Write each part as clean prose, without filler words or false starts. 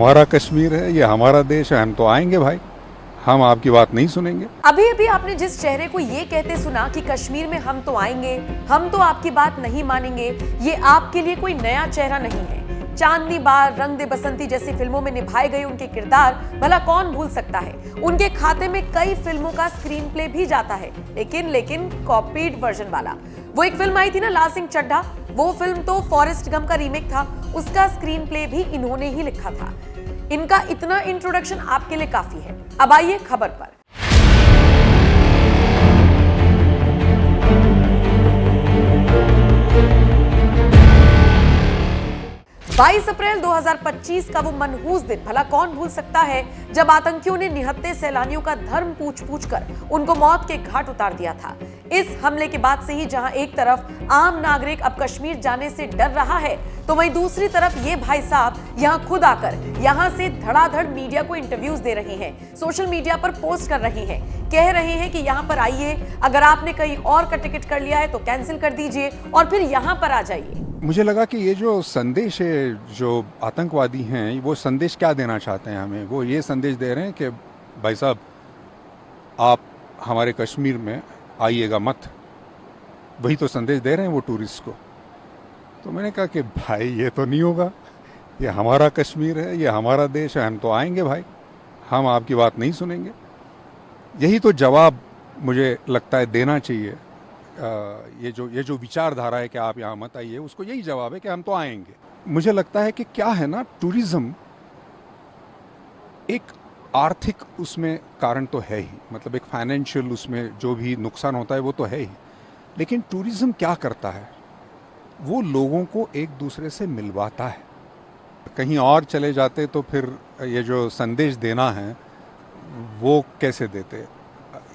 हमारा कश्मीर है, ये हमारा देश है, हम तो आएंगे भाई, हम आपकी बात नहीं सुनेंगे। अभी अभी आपने जिस चेहरे को ये कहते सुना कि कश्मीर में हम तो आएंगे, हम तो आपकी बात नहीं मानेंगे, ये आपके लिए कोई नया चेहरा नहीं है। चांदनी बार, रंग दे बसंती जैसी फिल्मों में निभाए गए उनके किरदार भला कौन भूल सकता है। उनके खाते में कई फिल्मों का स्क्रीन प्ले भी जाता है, लेकिन कॉपीड वर्जन वाला। वो एक फिल्म आई थी ना, लाल सिंह चड्ढा, वो फिल्म तो फॉरेस्ट गम का रीमेक था, उसका स्क्रीन प्ले भी इन्होंने ही लिखा था। इनका इतना इंट्रोडक्शन आपके लिए काफी है। अब आइए खबर पर। 22 अप्रैल 2025 का वो मनहूस दिन भला कौन भूल सकता है, जब आतंकियों ने निहत्थे सैलानियों का धर्म पूछ कर उनको मौत के घाट उतार दिया था। इस हमले के बाद से ही जहां एक तरफ आम नागरिक अब कश्मीर जाने से डर रहा है, तो वहीं दूसरी तरफ ये भाई साहब यहां खुद आकर यहां से धड़ाधड़ मीडिया को इंटरव्यूज दे रहे हैं, सोशल मीडिया पर पोस्ट कर रहे हैं, कह रहे हैं कि यहां पर आइए, अगर आपने कहीं और का टिकट कर लिया है तो कैंसिल कर दीजिए और फिर यहां पर आ जाइए। मुझे लगा कि ये जो संदेश है, जो आतंकवादी हैं, वो संदेश क्या देना चाहते हैं हमें। वो ये संदेश दे रहे हैं कि भाई साहब आप हमारे कश्मीर में आइएगा मत। वही तो संदेश दे रहे हैं वो टूरिस्ट को। तो मैंने कहा कि भाई ये तो नहीं होगा, ये हमारा कश्मीर है, ये हमारा देश है, हम तो आएंगे भाई, हम आपकी बात नहीं सुनेंगे। यही तो जवाब मुझे लगता है देना चाहिए। ये जो विचारधारा है कि आप यहाँ मत आइए, उसको यही जवाब है कि हम तो आएंगे। मुझे लगता है कि क्या है ना, टूरिज्म एक आर्थिक उसमें कारण तो है ही, मतलब एक फाइनेंशियल उसमें जो भी नुकसान होता है वो तो है ही, लेकिन टूरिज्म क्या करता है, वो लोगों को एक दूसरे से मिलवाता है। कहीं और चले जाते तो फिर ये जो संदेश देना है वो कैसे देते।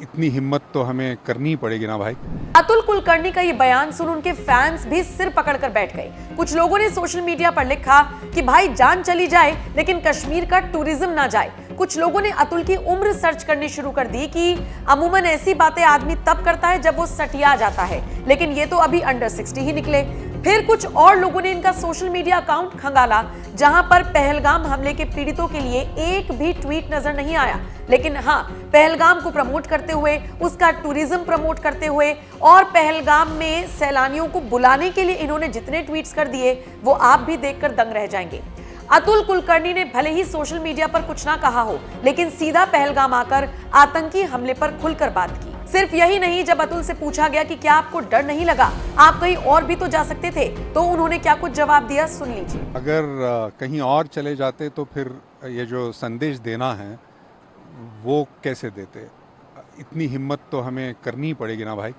इतनी हिम्मत तो हमें करनी पड़ेगी ना भाई। अतुल कुलकर्णी का ये बयान सुन उनके फैंस भी सिर पकड़कर बैठ गए। कुछ लोगों ने सोशल मीडिया पर लिखा कि भाई जान चली जाए लेकिन कश्मीर का टूरिज्म ना जाए। कुछ लोगों ने अतुल की उम्र सर्च करनी शुरू कर दी कि अमूमन ऐसी बातें आदमी तब करता है जब वो सटिया जाता है, लेकिन ये तो अभी अंडर 60 ही निकले। फिर कुछ और लोगों ने इनका सोशल मीडिया अकाउंट खंगाला, जहां पर पहलगाम हमले के पीड़ितों के लिए एक भी ट्वीट नजर नहीं आया, लेकिन हाँ, पहलगाम को प्रमोट करते हुए, उसका टूरिज्म प्रमोट करते हुए और पहलगाम में सैलानियों को बुलाने के लिए इन्होंने जितने ट्वीट्स कर दिए वो आप भी देखकर दंग रह जाएंगे। अतुल कुलकर्णी ने भले ही सोशल मीडिया पर कुछ ना कहा हो, लेकिन सीधा पहलगाम आकर आतंकी हमले पर खुलकर बात की। सिर्फ यही नहीं, जब अतुल से पूछा गया कि क्या आपको डर नहीं लगा, आप कहीं और भी तो जा सकते थे, तो उन्होंने क्या कुछ जवाब दिया, सुन लीजिए। अगर कहीं और चले जाते तो फिर ये जो संदेश देना है वो कैसे देते। इतनी हिम्मत तो हमें करनी पड़ेगी ना भाई।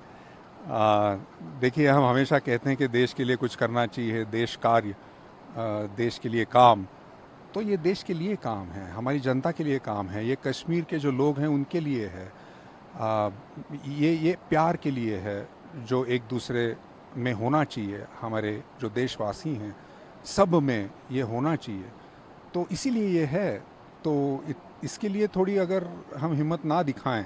देखिए, हम हमेशा कहते हैं कि देश के लिए कुछ करना चाहिए, देश कार्य, देश के लिए काम। तो ये देश के लिए काम है, हमारी जनता के लिए काम है, ये कश्मीर के जो लोग हैं उनके लिए है। ये प्यार के लिए है जो एक दूसरे में होना चाहिए, हमारे जो देशवासी हैं सब में ये होना चाहिए। तो इसीलिए ये है। तो इसके लिए थोड़ी अगर हम हिम्मत ना दिखाएं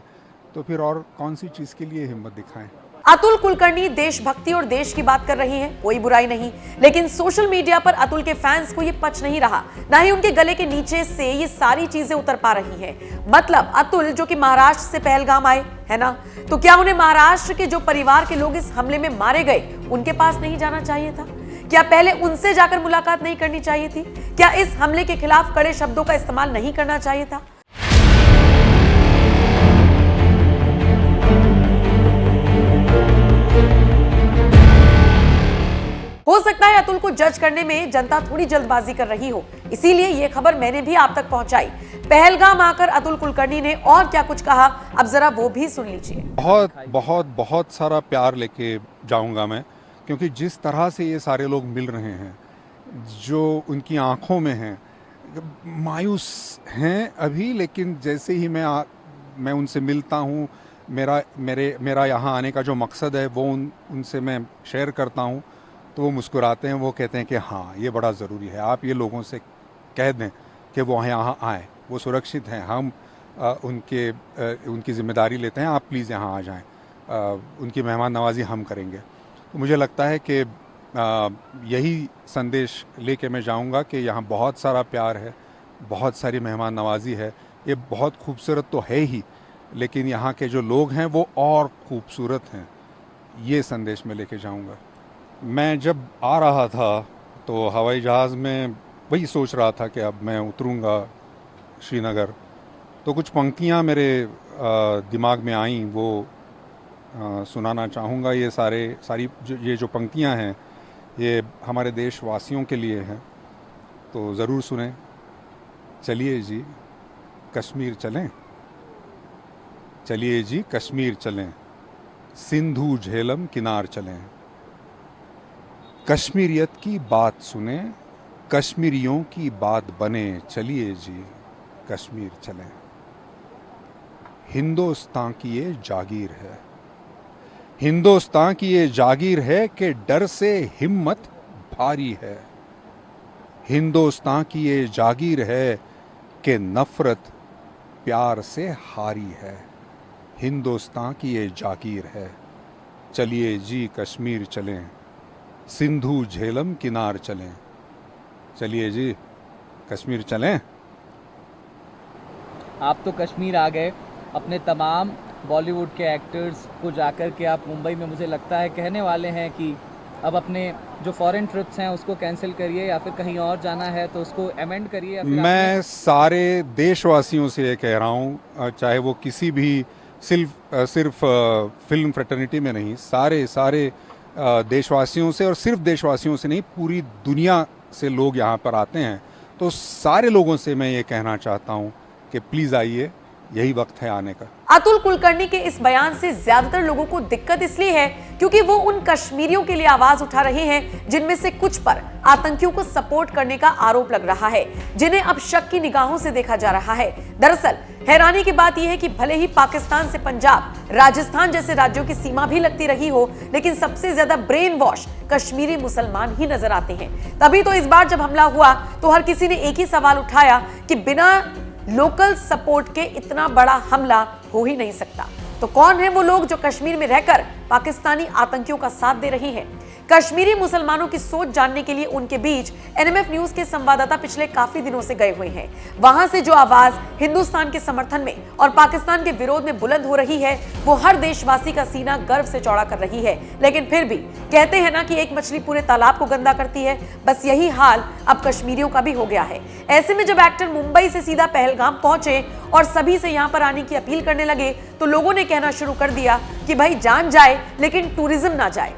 तो फिर और कौन सी चीज़ के लिए हिम्मत दिखाएं। अतुल कुलकर्णी देशभक्ति और देश की बात कर रही हैं, कोई बुराई नहीं, लेकिन सोशल मीडिया पर अतुल के फैंस को ये पच नहीं रहा, ना ही उनके गले के नीचे से ये सारी चीजें उतर पा रही हैं। मतलब अतुल जो कि महाराष्ट्र से पहलगाम आए है ना, तो क्या उन्हें महाराष्ट्र के जो परिवार के लोग इस हमले में मारे गए उनके पास नहीं जाना चाहिए था? क्या पहले उनसे जाकर मुलाकात नहीं करनी चाहिए थी? क्या इस हमले के खिलाफ कड़े शब्दों का इस्तेमाल नहीं करना चाहिए था? हो सकता है अतुल को जज करने में जनता थोड़ी जल्दबाजी कर रही हो, इसीलिए ये खबर मैंने भी आप तक पहुंचाई। पहलगाम आकर अतुल कुलकर्णी ने और क्या कुछ कहा, अब जरा वो भी सुन लीजिए। बहुत बहुत बहुत सारा प्यार लेके जाऊंगा मैं, क्योंकि जिस तरह से ये सारे लोग मिल रहे हैं, जो उनकी आंखों में हैं, मायूस हैं अभी, लेकिन जैसे ही मैं उनसे मिलता हूँ, मेरा यहाँ आने का जो मकसद है वो उनसे मैं शेयर करता हूँ, तो वो मुस्कुराते हैं, वो कहते हैं कि हाँ ये बड़ा ज़रूरी है, आप ये लोगों से कह दें कि वो यहाँ आएँ, वो सुरक्षित हैं, हम उनकी ज़िम्मेदारी लेते हैं, आप प्लीज़ यहाँ आ जाएं, उनकी मेहमान नवाजी हम करेंगे। तो मुझे लगता है कि यही संदेश लेके मैं जाऊंगा कि यहाँ बहुत सारा प्यार है, बहुत सारी मेहमान नवाजी है। ये बहुत खूबसूरत तो है ही, लेकिन यहाँ के जो लोग हैं वो और खूबसूरत हैं। ये संदेश मैं लेके जाऊँगा। मैं जब आ रहा था तो हवाई जहाज़ में वही सोच रहा था कि अब मैं उतरूँगा श्रीनगर, तो कुछ पंक्तियाँ मेरे दिमाग में आईं, वो सुनाना चाहूँगा। ये सारी ये जो पंक्तियाँ हैं ये हमारे देशवासियों के लिए हैं, तो ज़रूर सुनें। चलिए जी कश्मीर चलें, चलिए जी कश्मीर चलें, सिंधु झेलम किनार चलें, कश्मीरियत की बात सुने, कश्मीरियों की बात बने, चलिए जी कश्मीर चलें। हिंदुस्तान की ये जागीर है, हिंदुस्तान की ये जागीर है कि डर से हिम्मत भारी है। हिंदुस्तान की ये जागीर है कि नफरत प्यार से हारी है। हिंदुस्तान की ये जागीर है, चलिए जी कश्मीर चलें, सिंधु झेलम किनार चलें, चलिए जी कश्मीर चलें। आप तो कश्मीर आ गए, अपने तमाम बॉलीवुड के एक्टर्स को जाकर के आप मुंबई में मुझे लगता है कहने वाले हैं कि अब अपने जो फॉरेन ट्रिप्स हैं उसको कैंसिल करिए, या फिर कहीं और जाना है तो उसको अमेंड करिए, या फिर मैं सारे देशवासियों से ये कह रहा हूँ, चाहे वो किसी भी सिर्फ फिल्म फ्रेटर्निटी में नहीं, सारे देशवासियों से, और सिर्फ देशवासियों से नहीं, पूरी दुनिया से लोग यहाँ पर आते हैं, तो सारे लोगों से मैं ये कहना चाहता हूँ कि प्लीज़ आइए, यही वक्त है आने का। अतुल कुलकर्णी के इस बयान से ज्यादातर लोगों को दिक्कत इसलिए है क्योंकि वो उन कश्मीरियों के लिए आवाज उठा रहे हैं जिनमें से कुछ पर आतंकियों को सपोर्ट करने का आरोप लग रहा है, जिन्हें अब शक की निगाहों से देखा जा रहा है। दरअसल हैरानी की बात यह है कि भले ही पाकिस्तान से पंजाब, राजस्थान जैसे राज्यों की सीमा भी लगती रही हो, लेकिन सबसे ज्यादा ब्रेन वॉश कश्मीरी मुसलमान ही नजर आते हैं। तभी तो इस बार जब हमला हुआ तो हर किसी ने एक ही सवाल उठाया कि बिना लोकल सपोर्ट के इतना बड़ा हमला हो ही नहीं सकता। तो कौन है वो लोग जो कश्मीर में रहकर पाकिस्तानी आतंकियों का साथ दे रहे हैं? कश्मीरी मुसलमानों की सोच जानने के लिए उनके बीच एनएमएफ न्यूज के संवाददाता पिछले काफी दिनों से गए हुए हैं। वहां से जो आवाज हिंदुस्तान के समर्थन में और पाकिस्तान के विरोध में बुलंद हो रही है, वो हर देशवासी का सीना गर्व से चौड़ा कर रही है। लेकिन फिर भी कहते हैं ना कि एक मछली पूरे तालाब को गंदा करती है, बस यही हाल अब कश्मीरियों का भी हो गया है। ऐसे में जब एक्टर मुंबई से सीधा पहलगाम पहुंचे और सभी से यहां पर आने की अपील करने लगे, तो लोगों ने कहना शुरू कर दिया कि भाई जान जाए लेकिन टूरिज्म ना जाए।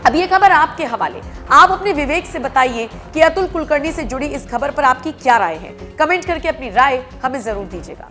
अब ये खबर आपके हवाले, आप अपने विवेक से बताइए कि अतुल कुलकर्णी से जुड़ी इस खबर पर आपकी क्या राय है। कमेंट करके अपनी राय हमें जरूर दीजिएगा।